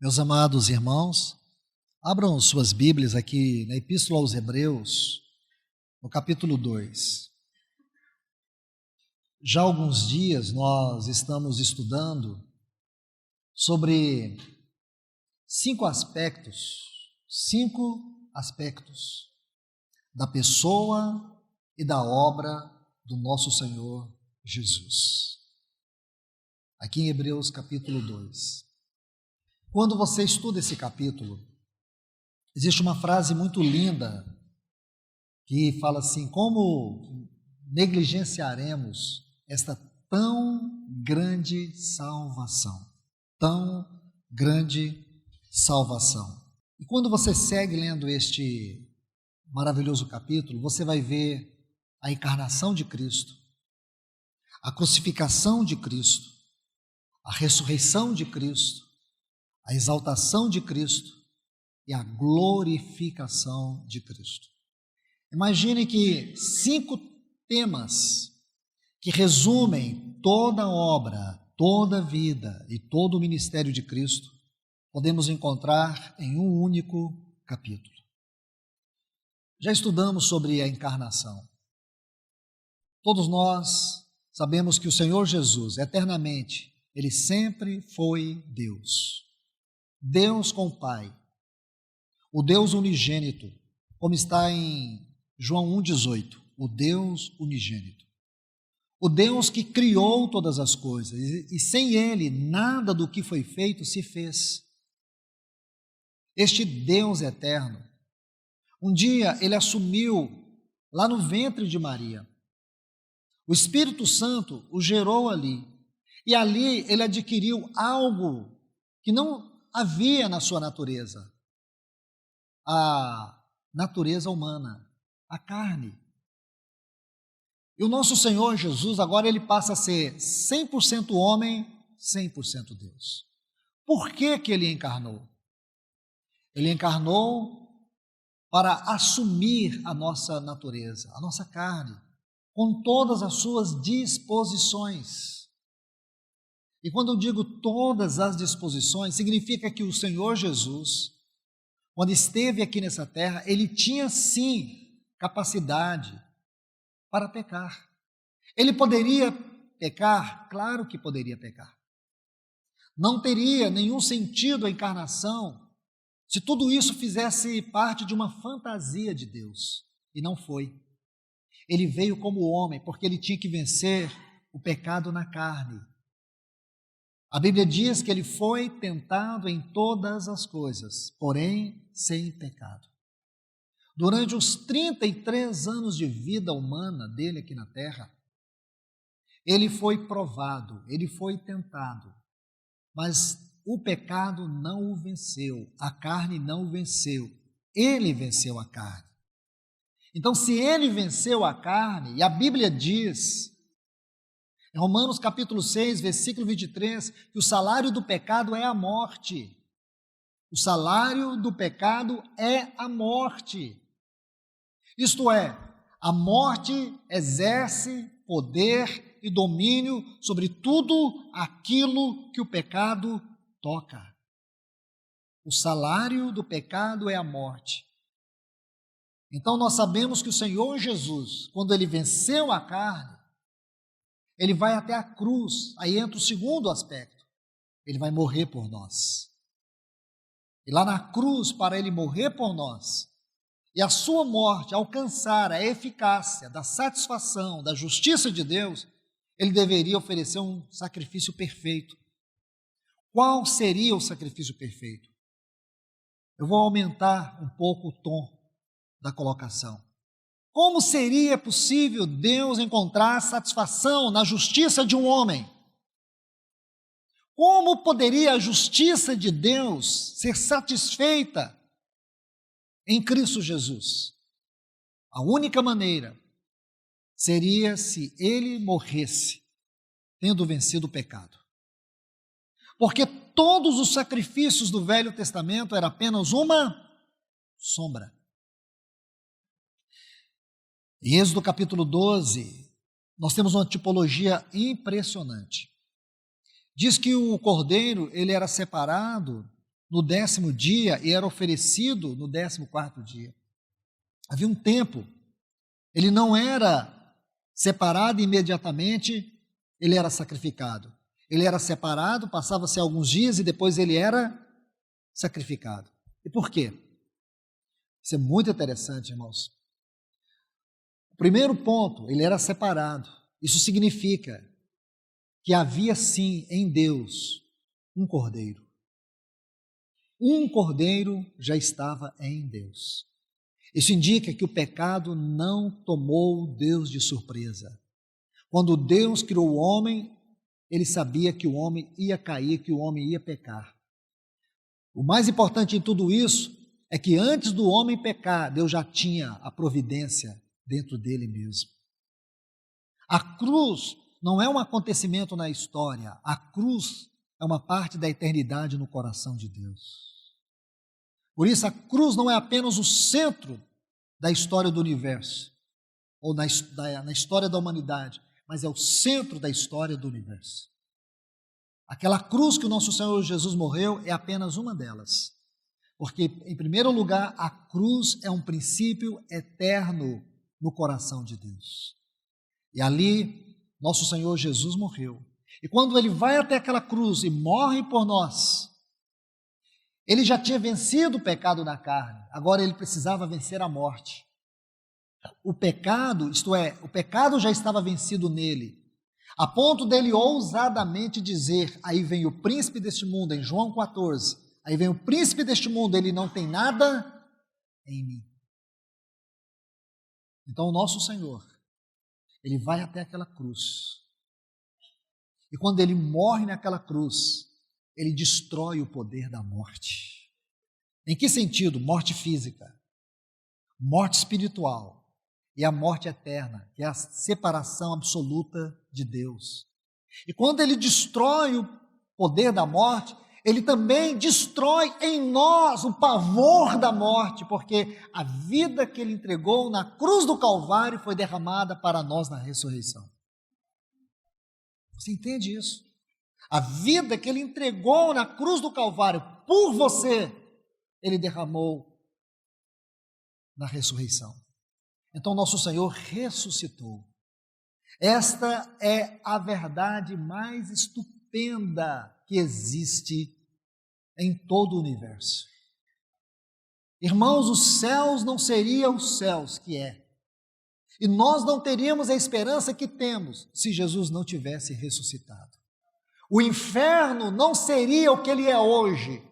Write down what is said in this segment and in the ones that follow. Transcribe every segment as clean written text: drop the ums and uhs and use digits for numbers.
Meus amados irmãos, abram suas Bíblias aqui na Epístola aos Hebreus, no capítulo 2. Já há alguns dias nós estamos estudando sobre cinco aspectos da pessoa e da obra do nosso Senhor Jesus. Aqui em Hebreus capítulo 2. Quando você estuda esse capítulo, existe uma frase muito linda que fala assim: como negligenciaremos esta tão grande salvação? Tão grande salvação. E quando você segue lendo este maravilhoso capítulo, você vai ver a encarnação de Cristo, a crucificação de Cristo, a ressurreição de Cristo, a exaltação de Cristo e a glorificação de Cristo. Imagine que 5 temas que resumem toda a obra, toda a vida e todo o ministério de Cristo, podemos encontrar em um único capítulo. Já estudamos sobre a encarnação. Todos nós sabemos que o Senhor Jesus, eternamente, Ele sempre foi Deus. Deus com o Pai, o Deus unigênito, como está em João 1,18, o Deus unigênito. O Deus que criou todas as coisas, e sem Ele nada do que foi feito se fez. Este Deus eterno, um dia Ele assumiu lá no ventre de Maria. O Espírito Santo o gerou ali, e ali Ele adquiriu algo que não havia na sua natureza, a natureza humana, a carne. E o nosso Senhor Jesus agora ele passa a ser 100% homem, 100% Deus. Por que que ele encarnou? Ele encarnou para assumir a nossa natureza, a nossa carne, com todas as suas disposições. E quando eu digo todas as disposições, significa que o Senhor Jesus, quando esteve aqui nessa terra, ele tinha sim capacidade para pecar. Ele poderia pecar? Claro que poderia pecar. Não teria nenhum sentido a encarnação se tudo isso fizesse parte de uma fantasia de Deus. E não foi. Ele veio como homem porque ele tinha que vencer o pecado na carne. A Bíblia diz que ele foi tentado em todas as coisas, porém sem pecado. Durante os 33 anos de vida humana dele aqui na terra, ele foi provado, ele foi tentado, mas o pecado não o venceu, a carne não o venceu, ele venceu a carne. Então, se ele venceu a carne, e a Bíblia diz, em Romanos capítulo 6, versículo 23, que o salário do pecado é a morte. O salário do pecado é a morte. Isto é, a morte exerce poder e domínio sobre tudo aquilo que o pecado toca. O salário do pecado é a morte. Então nós sabemos que o Senhor Jesus, quando ele venceu a carne, ele vai até a cruz, aí entra o segundo aspecto, ele vai morrer por nós. E lá na cruz, para ele morrer por nós, e a sua morte alcançar a eficácia da satisfação, da justiça de Deus, ele deveria oferecer um sacrifício perfeito. Qual seria o sacrifício perfeito? Eu vou aumentar um pouco o tom da colocação. Como seria possível Deus encontrar satisfação na justiça de um homem? Como poderia a justiça de Deus ser satisfeita em Cristo Jesus? A única maneira seria se ele morresse, tendo vencido o pecado. Porque todos os sacrifícios do Velho Testamento eram apenas uma sombra. Em Êxodo capítulo 12, nós temos uma tipologia impressionante. Diz que o cordeiro, ele era separado no 10º dia e era oferecido no 14º dia. Havia um tempo, ele não era separado imediatamente, ele era sacrificado. Ele era separado, passava-se alguns dias e depois ele era sacrificado. E por quê? Isso é muito interessante, irmãos. O primeiro ponto, ele era separado. Isso significa que havia sim em Deus um cordeiro. Um cordeiro já estava em Deus. Isso indica que o pecado não tomou Deus de surpresa. Quando Deus criou o homem, ele sabia que o homem ia cair, que o homem ia pecar. O mais importante em tudo isso é que antes do homem pecar, Deus já tinha a providência dentro dele mesmo. A cruz não é um acontecimento na história, a cruz é uma parte da eternidade no coração de Deus. Por isso, a cruz não é apenas o centro da história do universo, ou na história da humanidade, mas é o centro da história do universo. Aquela cruz que o nosso Senhor Jesus morreu é apenas uma delas. Porque, em primeiro lugar, a cruz é um princípio eterno no coração de Deus. E ali, nosso Senhor Jesus morreu. E quando ele vai até aquela cruz e morre por nós, ele já tinha vencido o pecado na carne, agora ele precisava vencer a morte. O pecado, isto é, o pecado já estava vencido nele, a ponto dele ousadamente dizer, aí vem o príncipe deste mundo, em João 14, aí vem o príncipe deste mundo, ele não tem nada em mim. Então o nosso Senhor, ele vai até aquela cruz, e quando ele morre naquela cruz, ele destrói o poder da morte. Em que sentido? Morte física, morte espiritual e a morte eterna, que é a separação absoluta de Deus. E quando ele destrói o poder da morte, ele também destrói em nós o pavor da morte, porque a vida que ele entregou na cruz do Calvário foi derramada para nós na ressurreição. Você entende isso? A vida que ele entregou na cruz do Calvário por você, ele derramou na ressurreição. Então nosso Senhor ressuscitou. Esta é a verdade mais estupenda que existe em todo o universo. Irmãos, os céus não seriam os céus que é. E nós não teríamos a esperança que temos se Jesus não tivesse ressuscitado. O inferno não seria o que ele é hoje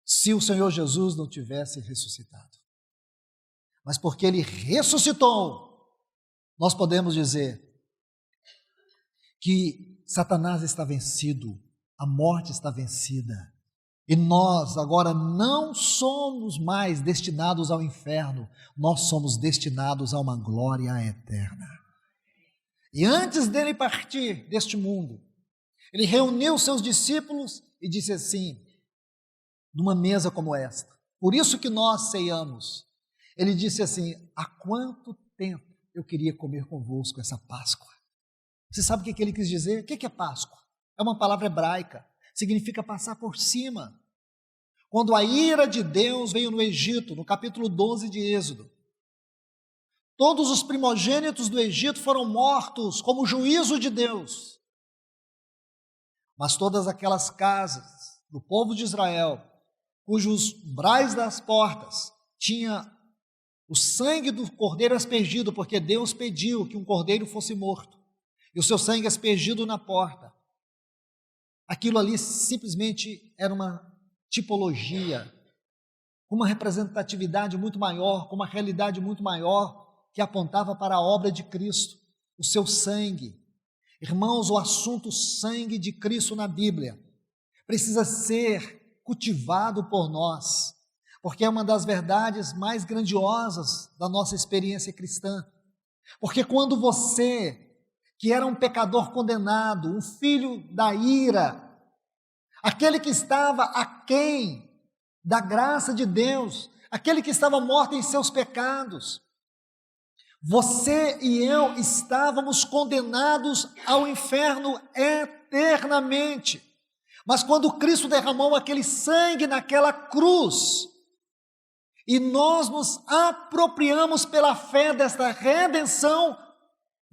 se o Senhor Jesus não tivesse ressuscitado. Mas porque ele ressuscitou, nós podemos dizer que Satanás está vencido, a morte está vencida, e nós agora não somos mais destinados ao inferno, nós somos destinados a uma glória eterna. E antes dele partir deste mundo, ele reuniu seus discípulos e disse assim, numa mesa como esta, por isso que nós ceiamos, ele disse assim, há quanto tempo eu queria comer convosco essa Páscoa? Você sabe o que ele quis dizer? O que é Páscoa? É uma palavra hebraica, significa passar por cima. Quando a ira de Deus veio no Egito, no capítulo 12 de Êxodo, todos os primogênitos do Egito foram mortos como juízo de Deus. Mas todas aquelas casas do povo de Israel, cujos umbrais das portas tinha o sangue do cordeiro aspergido, porque Deus pediu que um cordeiro fosse morto, e o seu sangue aspergido na porta. Aquilo ali simplesmente era uma tipologia, uma representatividade muito maior, com uma realidade muito maior, que apontava para a obra de Cristo, o seu sangue. Irmãos, o assunto sangue de Cristo na Bíblia precisa ser cultivado por nós, porque é uma das verdades mais grandiosas da nossa experiência cristã. Porque quando você, que era um pecador condenado, um filho da ira, aquele que estava aquém da graça de Deus, aquele que estava morto em seus pecados, você e eu estávamos condenados ao inferno eternamente. Mas quando Cristo derramou aquele sangue naquela cruz, e nós nos apropriamos pela fé desta redenção,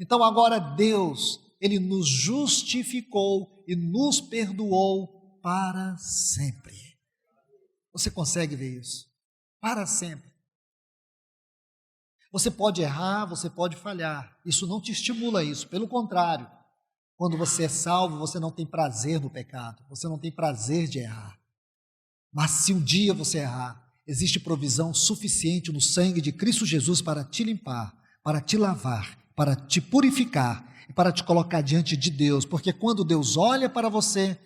então agora Deus, Ele nos justificou e nos perdoou para sempre. Você consegue ver isso? Para sempre. Você pode errar, você pode falhar, isso não te estimula a isso, pelo contrário, quando você é salvo, você não tem prazer no pecado, você não tem prazer de errar. Mas se um dia você errar, existe provisão suficiente no sangue de Cristo Jesus para te limpar, para te lavar, para te purificar e para te colocar diante de Deus, porque quando Deus olha para você,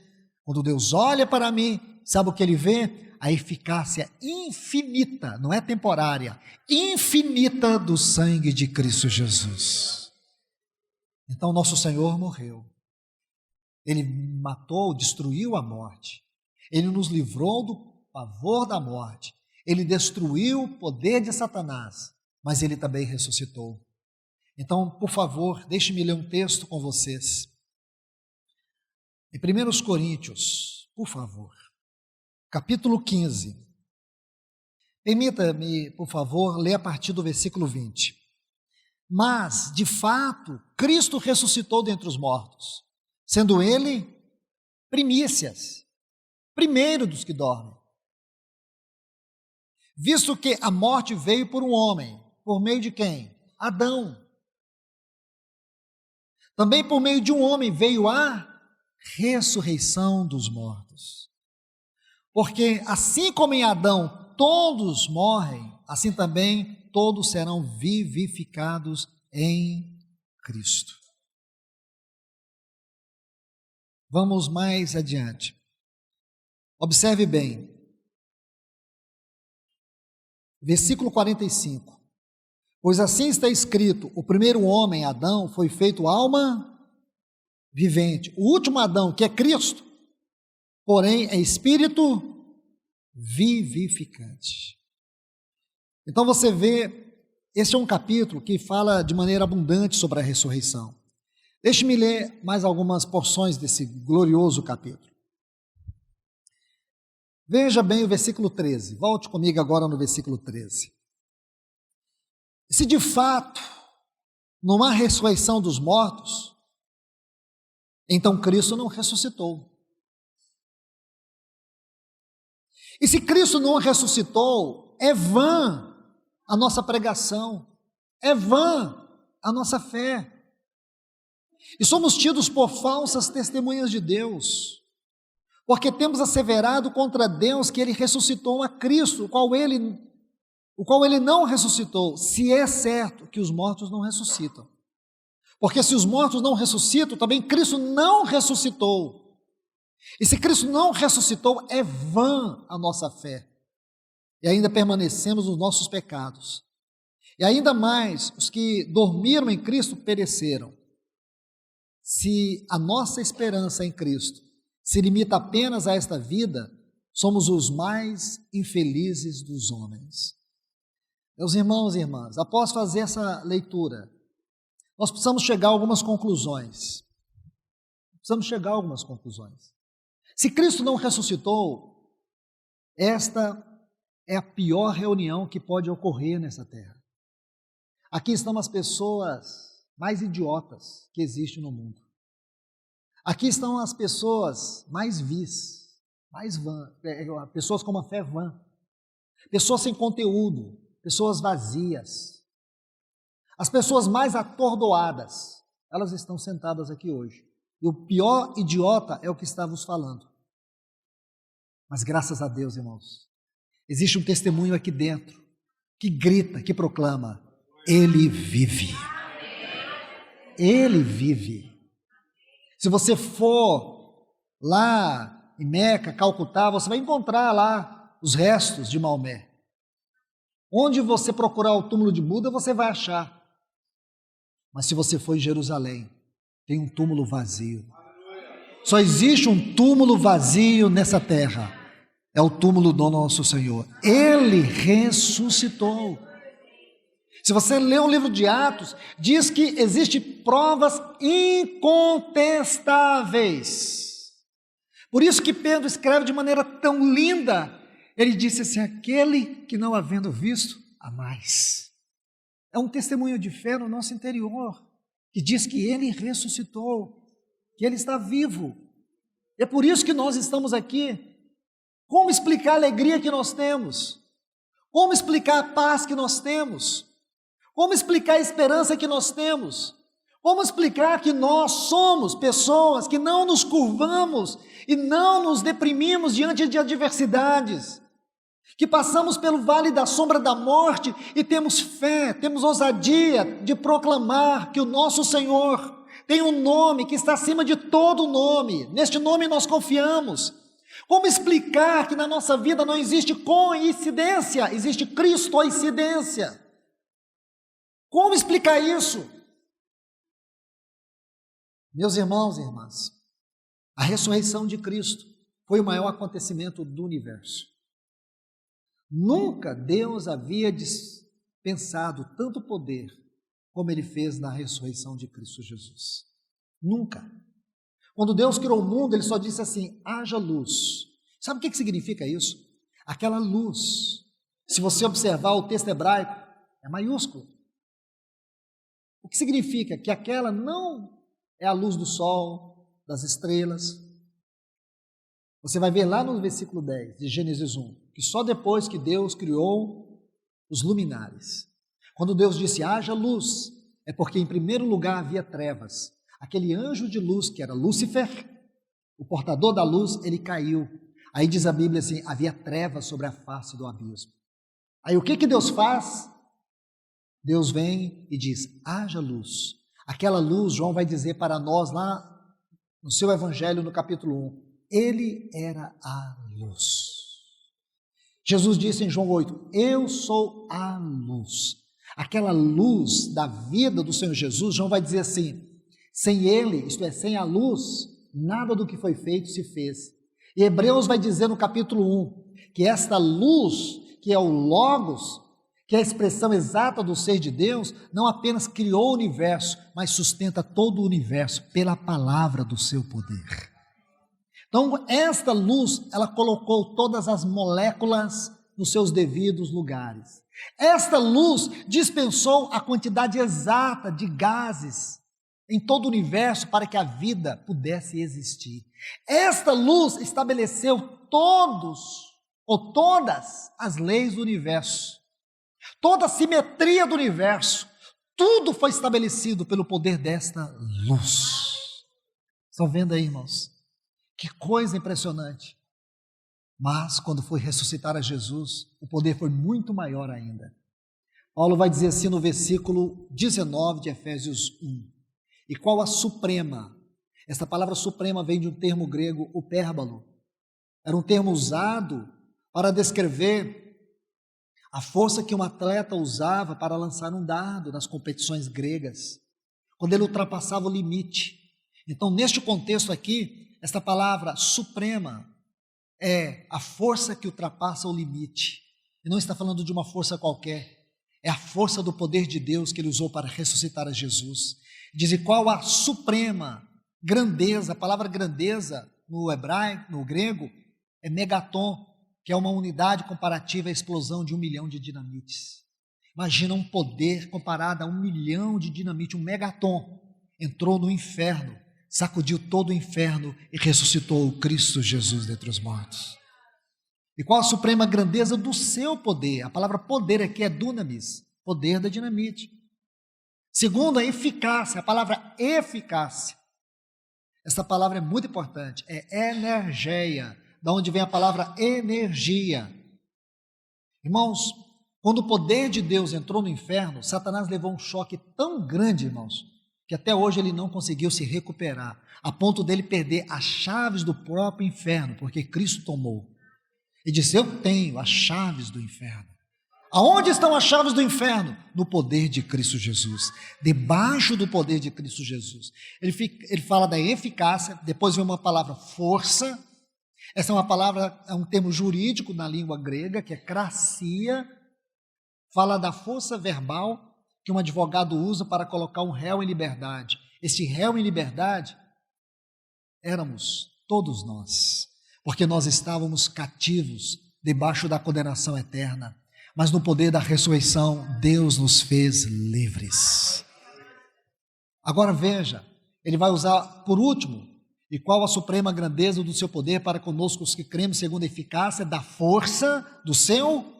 quando Deus olha para mim, sabe o que Ele vê? A eficácia infinita, não é temporária, infinita do sangue de Cristo Jesus. Então nosso Senhor morreu, Ele matou, destruiu a morte, Ele nos livrou do pavor da morte, Ele destruiu o poder de Satanás, mas Ele também ressuscitou. Então, por favor, deixe-me ler um texto com vocês. Em 1 Coríntios, por favor, capítulo 15. Permita-me, por favor, ler a partir do versículo 20. Mas, de fato, Cristo ressuscitou dentre os mortos, sendo Ele primícias, primeiro dos que dormem. Visto que a morte veio por um homem, por meio de quem? Adão. Também por meio de um homem veio a ressurreição dos mortos. Porque assim como em Adão todos morrem, assim também todos serão vivificados em Cristo. Vamos mais adiante. Observe bem. Versículo 45. Pois assim está escrito, o primeiro homem, Adão, foi feito alma vivente. O último Adão, que é Cristo, porém é espírito vivificante. Então você vê, este é um capítulo que fala de maneira abundante sobre a ressurreição. Deixe-me ler mais algumas porções desse glorioso capítulo. Veja bem o versículo 13, volte comigo agora no versículo 13. Se de fato não há ressurreição dos mortos, então Cristo não ressuscitou. E se Cristo não ressuscitou, é vã a nossa pregação, é vã a nossa fé. E somos tidos por falsas testemunhas de Deus, porque temos asseverado contra Deus que Ele ressuscitou a Cristo, o qual Ele não ressuscitou, se é certo que os mortos não ressuscitam. Porque se os mortos não ressuscitam, também Cristo não ressuscitou. E se Cristo não ressuscitou, é vã a nossa fé. E ainda permanecemos nos nossos pecados. E ainda mais, os que dormiram em Cristo pereceram. Se a nossa esperança em Cristo se limita apenas a esta vida, somos os mais infelizes dos homens. Meus irmãos e irmãs, após fazer essa leitura, nós precisamos chegar a algumas conclusões. Se Cristo não ressuscitou, esta é a pior reunião que pode ocorrer nessa terra. Aqui estão as pessoas mais idiotas que existem no mundo. Aqui estão as pessoas mais vis, mais vã, pessoas com uma fé vã, pessoas sem conteúdo, pessoas vazias. As pessoas mais atordoadas, elas estão sentadas aqui hoje. E o pior idiota é o que está vos falando. Mas graças a Deus, irmãos, existe um testemunho aqui dentro, que grita, que proclama, Ele vive. Ele vive. Se você for lá em Meca, Calcutá, você vai encontrar lá os restos de Maomé. Onde você procurar o túmulo de Buda, você vai achar. Mas se você for em Jerusalém, tem um túmulo vazio. Só existe um túmulo vazio nessa terra. É o túmulo do nosso Senhor. Ele ressuscitou. Se você ler o livro de Atos, diz que existem provas incontestáveis Por isso que Pedro escreve de maneira tão linda. Ele disse assim: aquele que não havendo visto, há mais. É um testemunho de fé no nosso interior, que diz que ele ressuscitou, que ele está vivo. É por isso que nós estamos aqui. Como explicar a alegria que nós temos? Como explicar a paz que nós temos? Como explicar a esperança que nós temos? Como explicar que nós somos pessoas que não nos curvamos e não nos deprimimos diante de adversidades, que passamos pelo vale da sombra da morte e temos fé, temos ousadia de proclamar que o nosso Senhor tem um nome que está acima de todo nome, neste nome nós confiamos. Como explicar que na nossa vida não existe coincidência, existe cristoincidência? Como explicar isso? Meus irmãos e irmãs, a ressurreição de Cristo foi o maior acontecimento do universo. Nunca Deus havia dispensado tanto poder como Ele fez na ressurreição de Cristo Jesus. Nunca. Quando Deus criou o mundo, Ele só disse assim: haja luz. Sabe o que significa isso? Aquela luz, se você observar o texto hebraico, é maiúsculo. O que significa? Que aquela não é a luz do sol, das estrelas. Você vai ver lá no versículo 10 de Gênesis 1, que só depois que Deus criou os luminares. Quando Deus disse haja luz, é porque em primeiro lugar havia trevas. Aquele anjo de luz que era Lúcifer, o portador da luz, ele caiu. Aí diz a Bíblia assim, havia trevas sobre a face do abismo. Aí o que Deus faz? Deus vem e diz, haja luz. Aquela luz, João vai dizer para nós lá no seu evangelho, no capítulo 1, ele era a luz. Jesus disse em João 8, eu sou a luz. Aquela luz da vida do Senhor Jesus, João vai dizer assim, sem ele, isto é, sem a luz, nada do que foi feito se fez. E Hebreus vai dizer no capítulo 1, que esta luz, que é o Logos, que é a expressão exata do ser de Deus, não apenas criou o universo, mas sustenta todo o universo pela palavra do seu poder. Então, esta luz, ela colocou todas as moléculas nos seus devidos lugares. Esta luz dispensou a quantidade exata de gases em todo o universo para que a vida pudesse existir. Esta luz estabeleceu todas as leis do universo. Toda a simetria do universo, tudo foi estabelecido pelo poder desta luz. Estão vendo aí, irmãos? Que coisa impressionante. Mas quando foi ressuscitar a Jesus, o poder foi muito maior ainda. Paulo vai dizer assim no versículo 19 de Efésios 1. E qual a suprema? Esta palavra suprema vem de um termo grego, upérbalo. Era um termo usado para descrever a força que um atleta usava para lançar um dardo nas competições gregas, quando ele ultrapassava o limite. Então, neste contexto aqui, esta palavra suprema é a força que ultrapassa o limite. E não está falando de uma força qualquer, é a força do poder de Deus que ele usou para ressuscitar a Jesus. Diz, e qual a suprema grandeza? A palavra grandeza no hebraico, no grego, é megaton, que é uma unidade comparativa à explosão de 1 milhão de dinamites. Imagina um poder comparado a 1 milhão de dinamite, um megaton, entrou no inferno, sacudiu todo o inferno e ressuscitou o Cristo Jesus dentre os mortos. E qual a suprema grandeza do seu poder? A palavra poder aqui é dunamis, poder da dinamite. Segundo, a eficácia, a palavra eficácia. Essa palavra é muito importante, é energeia, da onde vem a palavra energia. Irmãos, quando o poder de Deus entrou no inferno, Satanás levou um choque tão grande, irmãos, que até hoje ele não conseguiu se recuperar, a ponto dele perder as chaves do próprio inferno, porque Cristo tomou. E disse, eu tenho as chaves do inferno. Aonde estão as chaves do inferno? No poder de Cristo Jesus, debaixo do poder de Cristo Jesus. Ele fala da eficácia, depois vem uma palavra força. Essa é uma palavra, é um termo jurídico na língua grega, que é krasia, fala da força verbal que um advogado usa para colocar um réu em liberdade. Esse réu em liberdade éramos todos nós. porque nós estávamos cativos debaixo da condenação eterna, mas no poder da ressurreição, Deus nos fez livres. Agora veja, ele vai usar por último, e qual a suprema grandeza do seu poder para conosco os que cremos segundo a eficácia da força do seu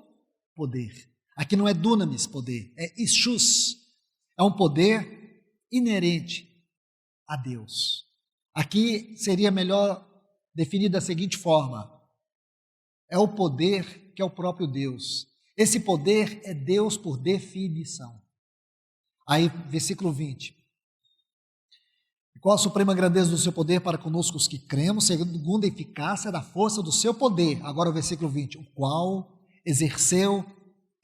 poder. Aqui não é dunamis poder, é ischus, é um poder inerente a Deus. Aqui seria melhor definido da seguinte forma: é o poder que é o próprio Deus. Esse poder é Deus por definição. Aí, versículo 20. Qual a suprema grandeza do seu poder para conosco os que cremos, segundo a eficácia da força do seu poder. Agora o versículo 20. O qual exerceu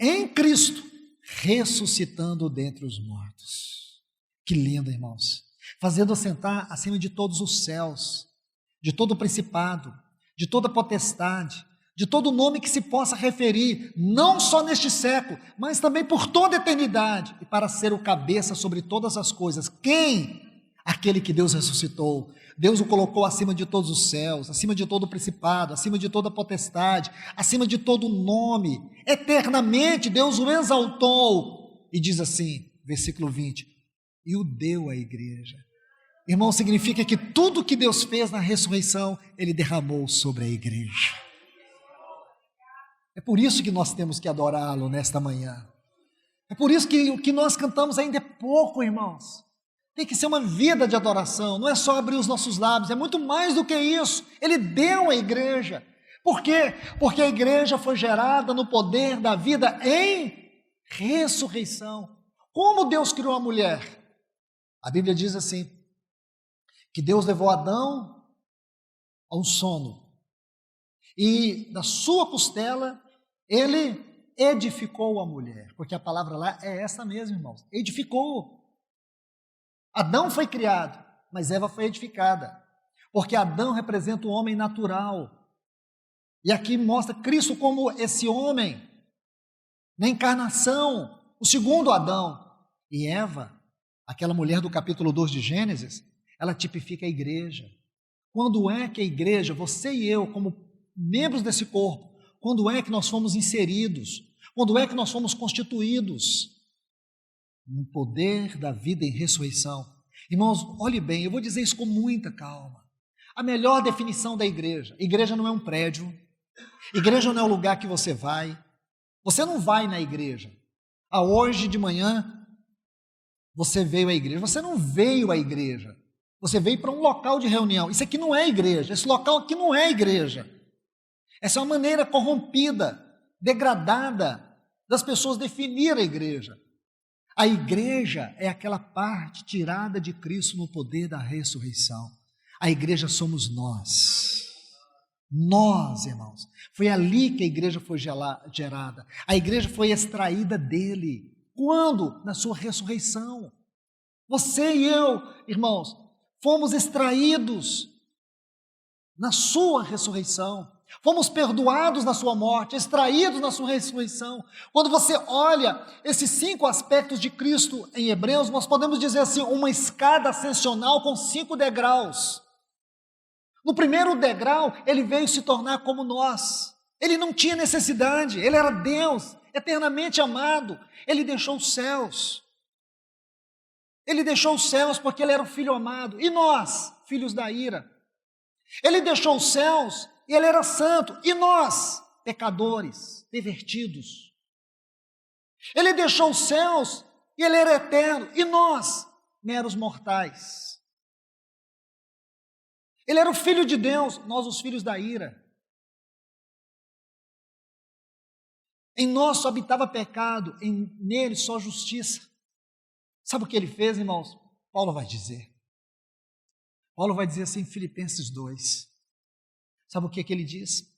em Cristo, ressuscitando dentre os mortos. Que lindo, irmãos. Fazendo assentar acima de todos os céus, de todo o principado, de toda potestade, de todo nome que se possa referir, não só neste século, mas também por toda a eternidade, e para ser o cabeça sobre todas as coisas. Quem? Aquele que Deus ressuscitou. Deus o colocou acima de todos os céus, acima de todo o principado, acima de toda a potestade, acima de todo nome. Eternamente Deus o exaltou. E diz assim, versículo 20, e o deu à igreja. Irmão, significa que tudo que Deus fez na ressurreição, Ele derramou sobre a igreja. É por isso que nós temos que adorá-lo nesta manhã. É por isso que o que nós cantamos ainda é pouco, irmãos. Tem que ser uma vida de adoração, não é só abrir os nossos lábios, é muito mais do que isso. Ele deu à igreja. Por quê? Porque a igreja foi gerada no poder da vida em ressurreição. Como Deus criou a mulher? A Bíblia diz assim, que Deus levou Adão ao sono, e da sua costela Ele edificou a mulher, porque a palavra lá é essa mesmo, irmãos, edificou. Adão foi criado, mas Eva foi edificada, porque Adão representa o homem natural, e aqui mostra Cristo como esse homem, na encarnação, o segundo Adão, e Eva, aquela mulher do capítulo 2 de Gênesis, ela tipifica a igreja. Quando é que a igreja, você e eu, como membros desse corpo, quando é que nós fomos inseridos, quando é que nós fomos constituídos no poder da vida em ressurreição? Irmãos, olhe bem, eu vou dizer isso com muita calma. A melhor definição da igreja não é um prédio, igreja não é o lugar que você vai. Você não vai na igreja. Hoje de manhã você veio à igreja. Você não veio à igreja. Você veio para um local de reunião. Isso aqui não é igreja. Esse local aqui não é igreja. Essa é uma maneira corrompida, degradada das pessoas definir a igreja. A igreja é aquela parte tirada de Cristo no poder da ressurreição. A igreja somos nós. Nós, irmãos. Foi ali que a igreja foi gerada. A igreja foi extraída dele. Quando? Na sua ressurreição. Você e eu, irmãos, fomos extraídos na sua ressurreição. Fomos perdoados na sua morte, extraídos na sua ressurreição. Quando você olha esses 5 aspectos de Cristo em Hebreus, nós podemos dizer assim, uma escada ascensional com 5 degraus. No primeiro degrau, ele veio se tornar como nós. Ele não tinha necessidade, ele era Deus, eternamente amado. Ele deixou os céus. Ele deixou os céus porque ele era o filho amado. E nós, filhos da ira. Ele deixou os céus e ele era santo. E nós, pecadores, pervertidos. Ele deixou os céus e ele era eterno. E nós, meros mortais. Ele era o filho de Deus, nós os filhos da ira. Em nós só habitava pecado, nele só justiça. Sabe o que ele fez, irmãos? Paulo vai dizer. Paulo vai dizer assim em Filipenses 2. Sabe o que ele diz?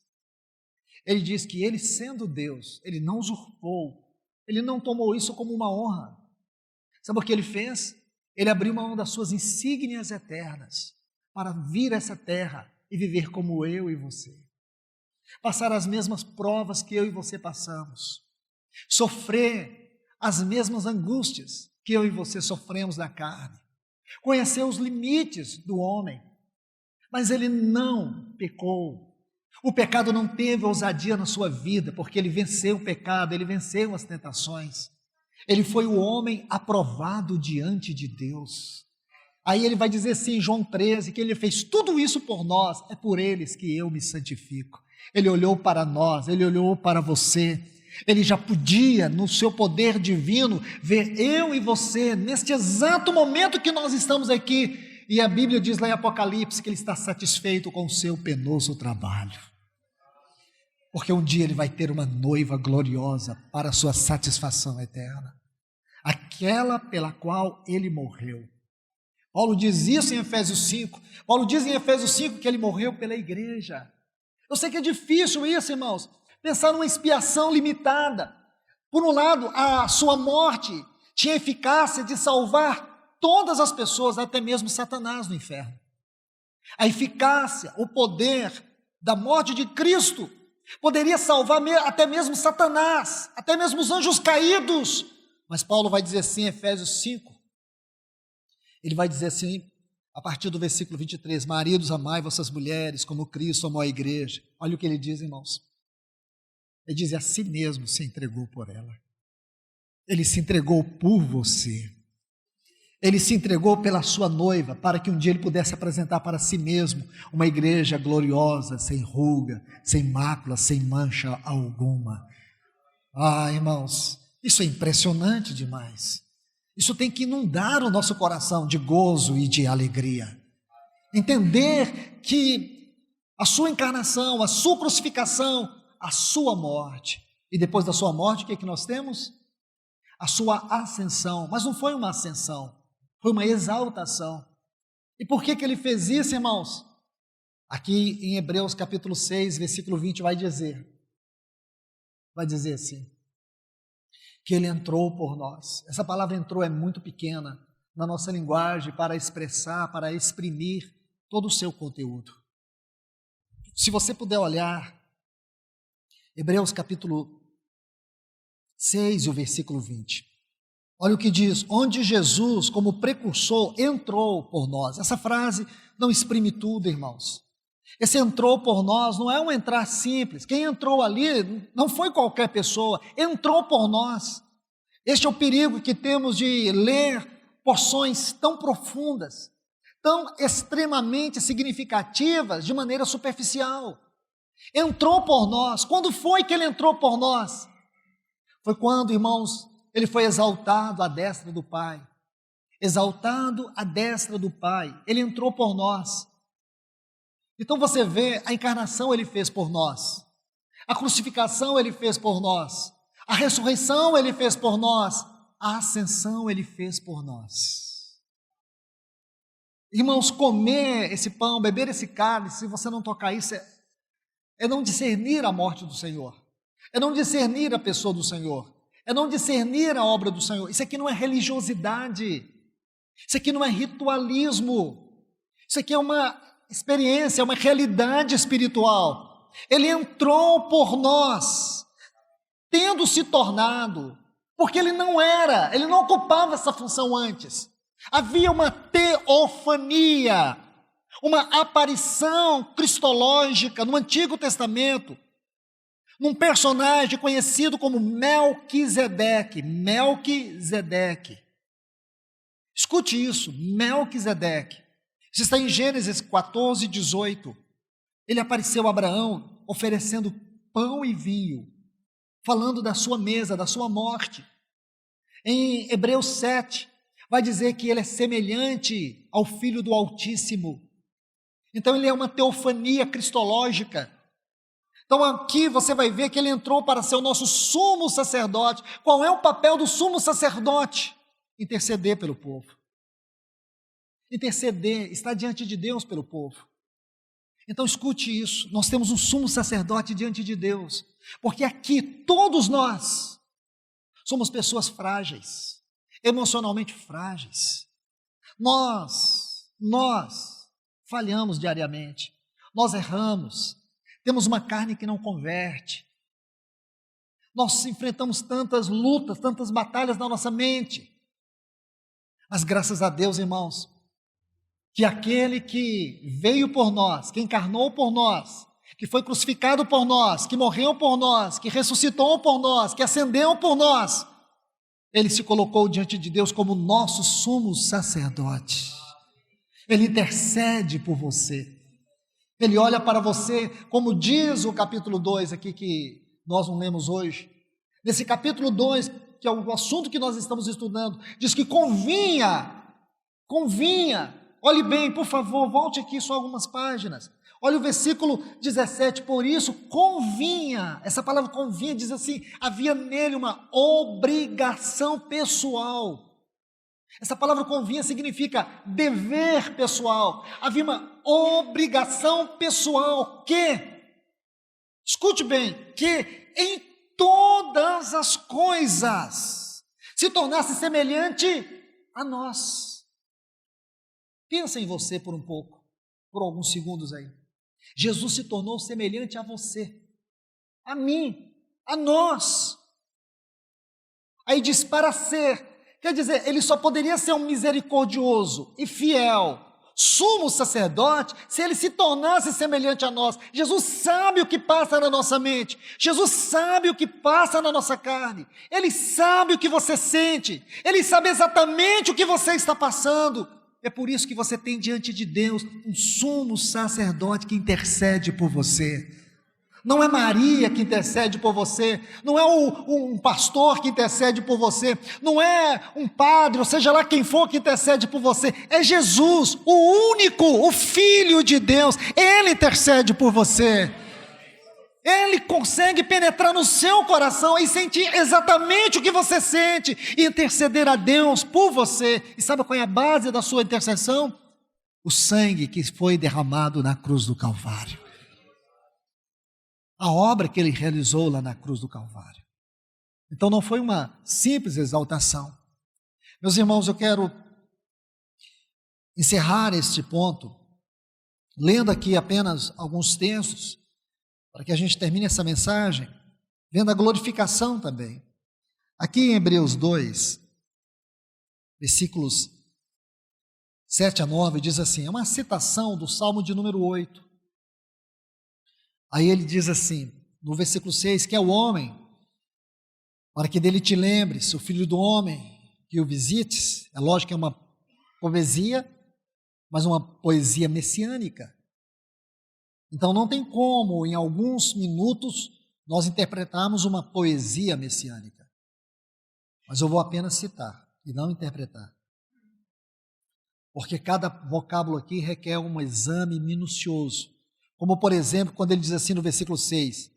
Ele diz que ele, sendo Deus, ele não usurpou, ele não tomou isso como uma honra. Sabe o que ele fez? Ele abriu mão das suas insígnias eternas para vir a essa terra e viver como eu e você. Passar as mesmas provas que eu e você passamos. Sofrer as mesmas angústias que eu e você sofremos na carne. Conhecer os limites do homem. Mas ele não pecou. O pecado não teve ousadia na sua vida, porque ele venceu o pecado, ele venceu as tentações. Ele foi o homem aprovado diante de Deus. Aí ele vai dizer assim em João 13, que ele fez tudo isso por nós, é por eles que eu me santifico. Ele olhou para nós, ele olhou para você, ele já podia, no seu poder divino, ver eu e você, neste exato momento que nós estamos aqui, e a Bíblia diz lá em Apocalipse que ele está satisfeito com o seu penoso trabalho. Porque um dia ele vai ter uma noiva gloriosa para a sua satisfação eterna, aquela pela qual ele morreu. Paulo diz isso em Efésios 5, Paulo diz em Efésios 5 que ele morreu pela igreja. Eu sei que é difícil isso, irmãos, pensar numa expiação limitada. Por um lado, a sua morte tinha eficácia de salvar todas as pessoas, até mesmo Satanás no inferno. A eficácia, o poder da morte de Cristo poderia salvar até mesmo Satanás, até mesmo os anjos caídos. Mas Paulo vai dizer assim em Efésios 5, ele vai dizer assim, a partir do versículo 23, maridos, amai vossas mulheres, como Cristo amou a igreja. Olha o que ele diz, irmãos. Ele diz, a si mesmo se entregou por ela. Ele se entregou por você. Ele se entregou pela sua noiva, para que um dia ele pudesse apresentar para si mesmo uma igreja gloriosa, sem ruga, sem mácula, sem mancha alguma. Ah, irmãos, isso é impressionante demais. Isso tem que inundar o nosso coração de gozo e de alegria. Entender que a sua encarnação, a sua crucificação, a sua morte, e depois da sua morte, o que é que nós temos? A sua ascensão, mas não foi uma ascensão, foi uma exaltação. E por que ele fez isso, irmãos? Aqui em Hebreus capítulo 6, versículo 20, vai dizer assim, que ele entrou por nós. Essa palavra entrou é muito pequena na nossa linguagem para expressar, para exprimir todo o seu conteúdo. Se você puder olhar, Hebreus capítulo 6 e o versículo 20. Olha o que diz, onde Jesus, como precursor, entrou por nós. Essa frase não exprime tudo, irmãos. Esse entrou por nós não é um entrar simples. Quem entrou ali não foi qualquer pessoa, entrou por nós. Este é o perigo que temos de ler porções tão profundas, tão extremamente significativas de maneira superficial. Entrou por nós. Quando foi que ele entrou por nós? Foi quando, irmãos, ele foi exaltado à destra do Pai. Exaltado à destra do Pai. Ele entrou por nós. Então você vê, a encarnação ele fez por nós. A crucificação ele fez por nós. A ressurreição ele fez por nós. A ascensão ele fez por nós. Irmãos, comer esse pão, beber esse cálice, se você não tocar isso, é não discernir a morte do Senhor. É não discernir a pessoa do Senhor. É não discernir a obra do Senhor. Isso aqui não é religiosidade. Isso aqui não é ritualismo. Isso aqui é uma experiência, é uma realidade espiritual. Ele entrou por nós, tendo se tornado, porque ele não ocupava essa função antes. Havia uma teofania, uma aparição cristológica no Antigo Testamento, num personagem conhecido como Melquisedeque. Melquisedeque. Escute isso, Melquisedeque. Isso está em Gênesis 14, 18. Ele apareceu a Abraão oferecendo pão e vinho, falando da sua mesa, da sua morte. Em Hebreus 7, vai dizer que ele é semelhante ao Filho do Altíssimo. Então ele é uma teofania cristológica. Então aqui você vai ver que ele entrou para ser o nosso sumo sacerdote. Qual é o papel do sumo sacerdote? Interceder pelo povo. Interceder, estar diante de Deus pelo povo. Então escute isso, nós temos um sumo sacerdote diante de Deus, porque aqui todos nós somos pessoas frágeis, emocionalmente frágeis. Nós falhamos diariamente, nós erramos, temos uma carne que não converte, nós enfrentamos tantas lutas, tantas batalhas na nossa mente, mas graças a Deus, irmãos, que aquele que veio por nós, que encarnou por nós, que foi crucificado por nós, que morreu por nós, que ressuscitou por nós, que ascendeu por nós, ele se colocou diante de Deus como nosso sumo sacerdote. Ele intercede por você. Ele olha para você, como diz o capítulo 2 aqui, que nós não lemos hoje. Nesse capítulo 2, que é o assunto que nós estamos estudando, diz que convinha, olhe bem, por favor, volte aqui só algumas páginas. Olha o versículo 17, por isso convinha, essa palavra convinha diz assim, havia nele uma obrigação pessoal. Essa palavra convinha significa dever pessoal, havia uma obrigação pessoal escute bem, que em todas as coisas se tornasse semelhante a nós. Pensa em você por um pouco, por alguns segundos aí. Jesus se tornou semelhante a você, a mim, a nós. Aí diz para ser, quer dizer, ele só poderia ser um misericordioso e fiel sumo sacerdote se ele se tornasse semelhante a nós. Jesus sabe o que passa na nossa mente, Jesus sabe o que passa na nossa carne, ele sabe o que você sente, ele sabe exatamente o que você está passando. É por isso que você tem diante de Deus um sumo sacerdote que intercede por você. Não é Maria que intercede por você, não é um pastor que intercede por você, não é um padre, ou seja lá quem for que intercede por você, é Jesus, o único, o Filho de Deus, Ele intercede por você. Ele consegue penetrar no seu coração e sentir exatamente o que você sente e interceder a Deus por você. E sabe qual é a base da sua intercessão? O sangue que foi derramado na cruz do Calvário. A obra que ele realizou lá na cruz do Calvário. Então não foi uma simples exaltação. Meus irmãos, eu quero encerrar este ponto, lendo aqui apenas alguns textos, para que a gente termine essa mensagem, vendo a glorificação também. Aqui em Hebreus 2, versículos 7 a 9, diz assim, é uma citação do Salmo de número 8. Aí ele diz assim, no versículo 6, que é o homem, para que dele te lembres, o filho do homem, que o visites. É lógico que é uma poesia, mas uma poesia messiânica. Então não tem como, em alguns minutos, nós interpretarmos uma poesia messiânica. Mas eu vou apenas citar e não interpretar. Porque cada vocábulo aqui requer um exame minucioso. Como, por exemplo, quando ele diz assim no versículo 6,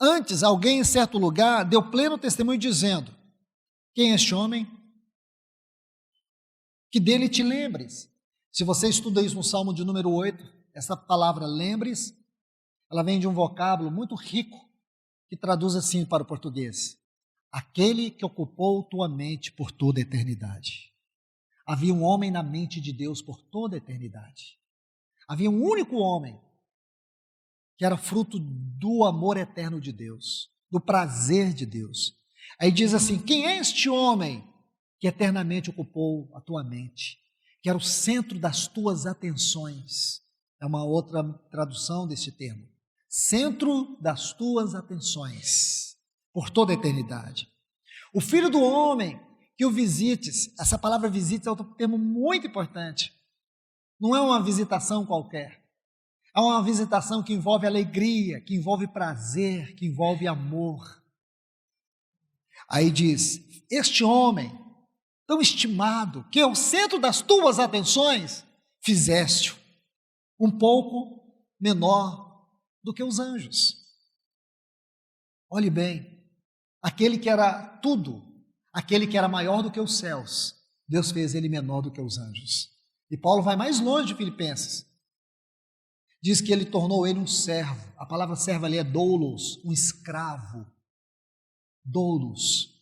antes alguém em certo lugar deu pleno testemunho dizendo, quem é este homem? Que dele te lembres. Se você estuda isso no Salmo de número 8, essa palavra lembres, ela vem de um vocábulo muito rico, que traduz assim para o português, aquele que ocupou tua mente por toda a eternidade. Havia um homem na mente de Deus por toda a eternidade. Havia um único homem, que era fruto do amor eterno de Deus, do prazer de Deus. Aí diz assim, quem é este homem que eternamente ocupou a tua mente, que era o centro das tuas atenções? É uma outra tradução desse termo. Centro das tuas atenções, por toda a eternidade. O filho do homem que o visites, essa palavra visites é outro termo muito importante. Não é uma visitação qualquer. É uma visitação que envolve alegria, que envolve prazer, que envolve amor. Aí diz, este homem, tão estimado, que é o centro das tuas atenções, fizeste-o um pouco menor do que os anjos. Olhe bem, aquele que era tudo, aquele que era maior do que os céus, Deus fez ele menor do que os anjos. E Paulo vai mais longe de Filipenses. Diz que ele tornou ele um servo. A palavra servo ali é doulos, um escravo. Doulos.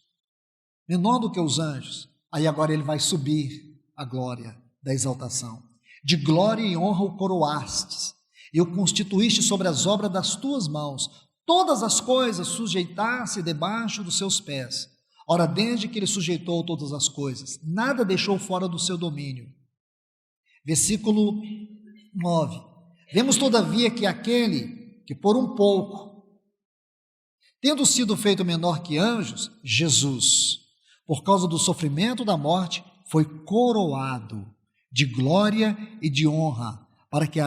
Menor do que os anjos. Aí agora ele vai subir a glória da exaltação. De glória e honra o coroastes, e o constituíste sobre as obras das tuas mãos, todas as coisas sujeitasse debaixo dos seus pés. Ora, desde que ele sujeitou todas as coisas, nada deixou fora do seu domínio. Versículo 9. Vemos todavia que aquele que por um pouco, tendo sido feito menor que anjos, Jesus, por causa do sofrimento da morte, foi coroado de glória e de honra, para que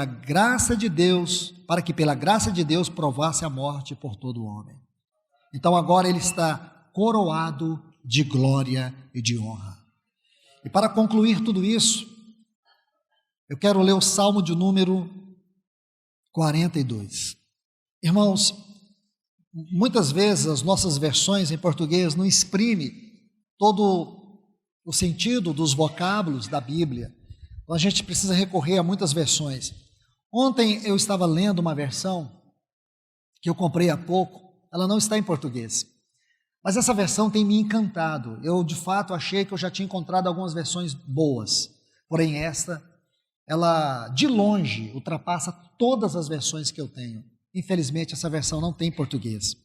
pela graça de Deus provasse a morte por todo homem. Então agora ele está coroado de glória e de honra. E para concluir tudo isso, eu quero ler o Salmo de número 42. Irmãos, muitas vezes as nossas versões em português não exprimem todo o sentido dos vocábulos da Bíblia. Então a gente precisa recorrer a muitas versões. Ontem eu estava lendo uma versão que eu comprei há pouco, ela não está em português, mas essa versão tem me encantado. Eu de fato achei que eu já tinha encontrado algumas versões boas, porém esta, ela de longe ultrapassa todas as versões que eu tenho. Infelizmente essa versão não tem em português.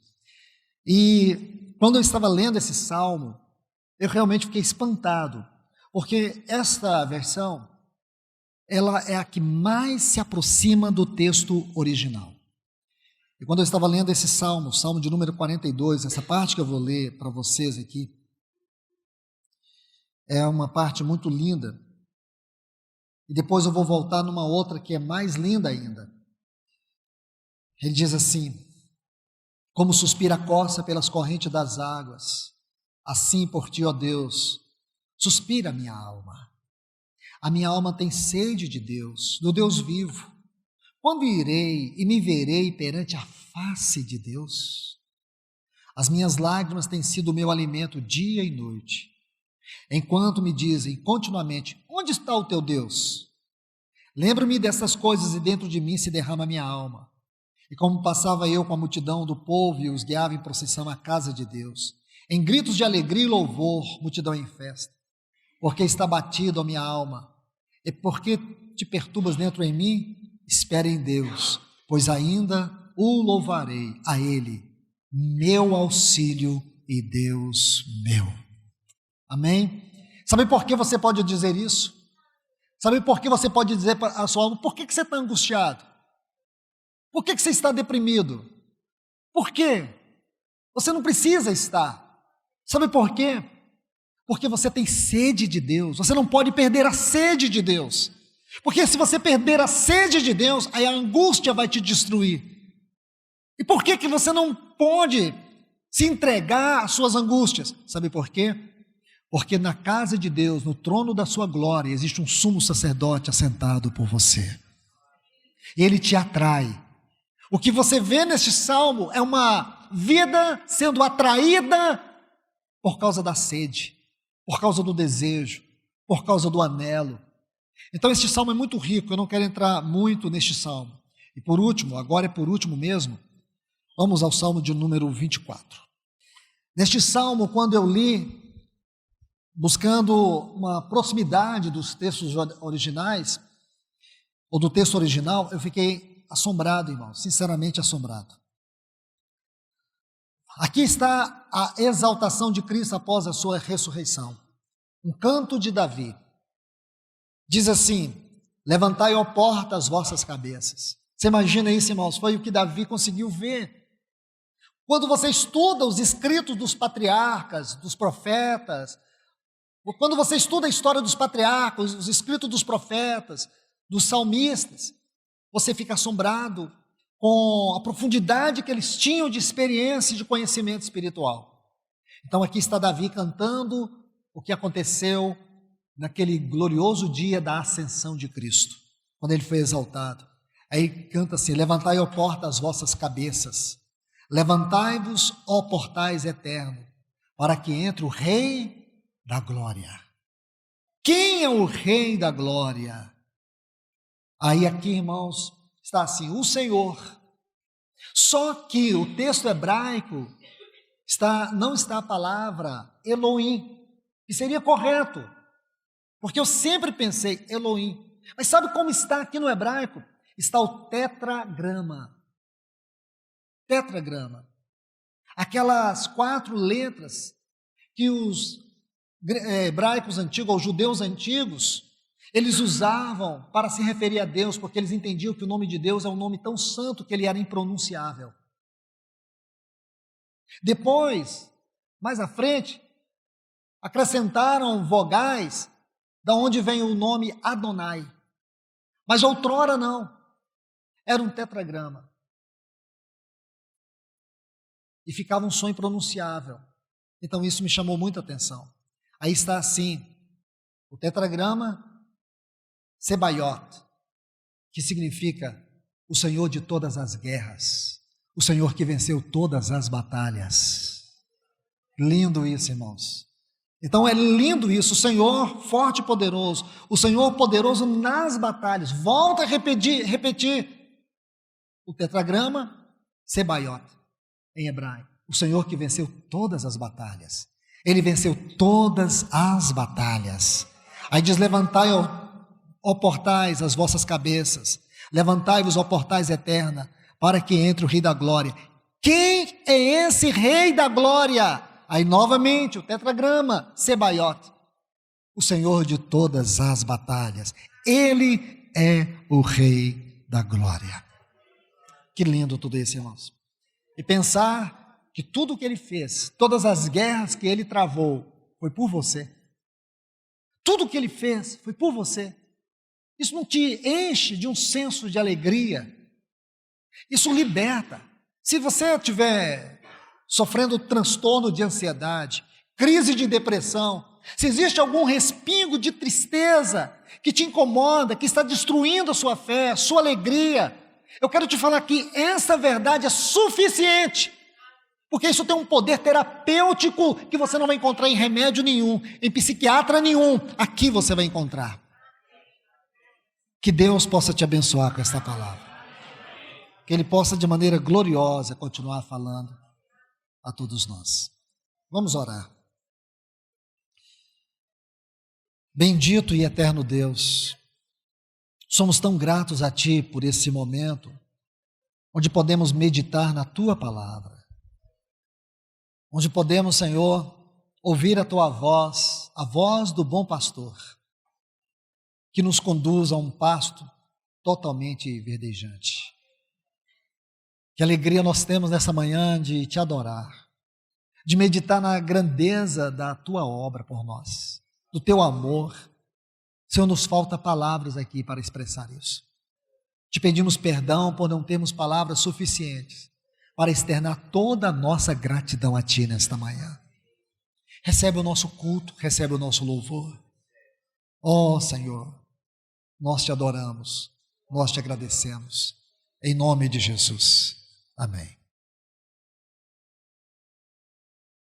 E quando eu estava lendo esse salmo, eu realmente fiquei espantado, porque esta versão, ela é a que mais se aproxima do texto original. E quando eu estava lendo esse salmo, o salmo de número 42, essa parte que eu vou ler para vocês aqui, é uma parte muito linda. E depois eu vou voltar numa outra que é mais linda ainda. Ele diz assim: como suspira a corça pelas correntes das águas, assim por ti, ó Deus, suspira a minha alma. A minha alma tem sede de Deus, do Deus vivo. Quando irei e me verei perante a face de Deus? As minhas lágrimas têm sido o meu alimento dia e noite, enquanto me dizem continuamente: onde está o teu Deus? Lembro-me dessas coisas e dentro de mim se derrama a minha alma. E como passava eu com a multidão do povo e os guiava em procissão à casa de Deus, em gritos de alegria e louvor, multidão em festa, porque está batido a minha alma, e porque te perturbas dentro em mim? Espere em Deus, pois ainda o louvarei a Ele, meu auxílio e Deus meu. Amém? Sabe por que você pode dizer isso? Sabe por que você pode dizer para a sua alma: por que você está angustiado? Por que você está deprimido? Por quê? Você não precisa estar. Sabe por quê? Porque você tem sede de Deus. Você não pode perder a sede de Deus. Porque se você perder a sede de Deus, aí a angústia vai te destruir. E por que você não pode se entregar às suas angústias? Sabe por quê? Porque na casa de Deus, no trono da sua glória, existe um sumo sacerdote assentado por você. E ele te atrai. O que você vê neste salmo é uma vida sendo atraída por causa da sede, por causa do desejo, por causa do anelo. Então este salmo é muito rico, eu não quero entrar muito neste salmo. E por último, agora é por último mesmo, vamos ao salmo de número 24. Neste salmo, quando eu li, buscando uma proximidade dos textos originais, ou do texto original, eu fiquei assombrado, irmão, sinceramente assombrado. Aqui está a exaltação de Cristo após a sua ressurreição. Um canto de Davi. Diz assim: levantai, ó porta, as vossas cabeças. Você imagina isso, irmãos? Foi o que Davi conseguiu ver. Quando você estuda os escritos dos patriarcas, dos profetas, quando você estuda a história dos patriarcas, os escritos dos profetas, dos salmistas, você fica assombrado com a profundidade que eles tinham de experiência e de conhecimento espiritual. Então aqui está Davi cantando o que aconteceu naquele glorioso dia da ascensão de Cristo, quando ele foi exaltado. Aí canta assim: levantai, ó porta, as vossas cabeças, levantai-vos, ó portais eternos, para que entre o Rei da glória. Quem é o Rei da glória? Aí aqui, irmãos, está assim: o Senhor. Só que o texto hebraico não está a palavra Elohim, que seria correto, porque eu sempre pensei Elohim. Mas sabe como está aqui no hebraico? Está o tetragrama. Tetragrama. Aquelas 4 letras que os hebraicos antigos, ou judeus antigos, Eles usavam para se referir a Deus, porque eles entendiam que o nome de Deus é um nome tão santo que ele era impronunciável. Depois, mais à frente, acrescentaram vogais, da onde vem o nome Adonai. Mas outrora não, era um tetragrama. E ficava um som impronunciável. Então isso me chamou muita atenção. Aí está assim, o tetragrama Sebaiot, que significa o Senhor de todas as guerras, o Senhor que venceu todas as batalhas. Lindo isso, irmãos. Então é lindo isso, o Senhor forte e poderoso, o Senhor poderoso nas batalhas. Volta a repetir o tetragrama Sebaiot, em hebraico. O Senhor que venceu todas as batalhas. Ele venceu todas as batalhas. Aí diz: levantai, ó portais, as vossas cabeças, levantai-vos, ó portais eterna, para que entre o Rei da Glória. Quem é esse Rei da Glória? Aí novamente o tetragrama Sebaiot, o Senhor de todas as batalhas. Ele é o Rei da Glória. Que lindo tudo isso, irmãos. E pensar que tudo o que ele fez, todas as guerras que ele travou, foi por você. Tudo o que ele fez foi por você. Isso não te enche de um senso de alegria? Isso liberta. Se você estiver sofrendo transtorno de ansiedade, crise de depressão, se existe algum respingo de tristeza que te incomoda, que está destruindo a sua fé, a sua alegria, eu quero te falar que essa verdade é suficiente, porque isso tem um poder terapêutico que você não vai encontrar em remédio nenhum, em psiquiatra nenhum. Aqui você vai encontrar. Que Deus possa te abençoar com esta palavra. Que Ele possa de maneira gloriosa continuar falando a todos nós. Vamos orar. Bendito e eterno Deus, somos tão gratos a Ti por esse momento, onde podemos meditar na Tua palavra, onde podemos, Senhor, ouvir a Tua voz, a voz do bom pastor, que nos conduz a um pasto totalmente verdejante. Que alegria nós temos nessa manhã de Te adorar, de meditar na grandeza da Tua obra por nós, do Teu amor. Senhor, nos falta palavras aqui para expressar isso. Te pedimos perdão por não termos palavras suficientes para externar toda a nossa gratidão a Ti nesta manhã. Recebe o nosso culto, recebe o nosso louvor. Ó Senhor, nós Te adoramos, nós Te agradecemos. Em nome de Jesus. Amém.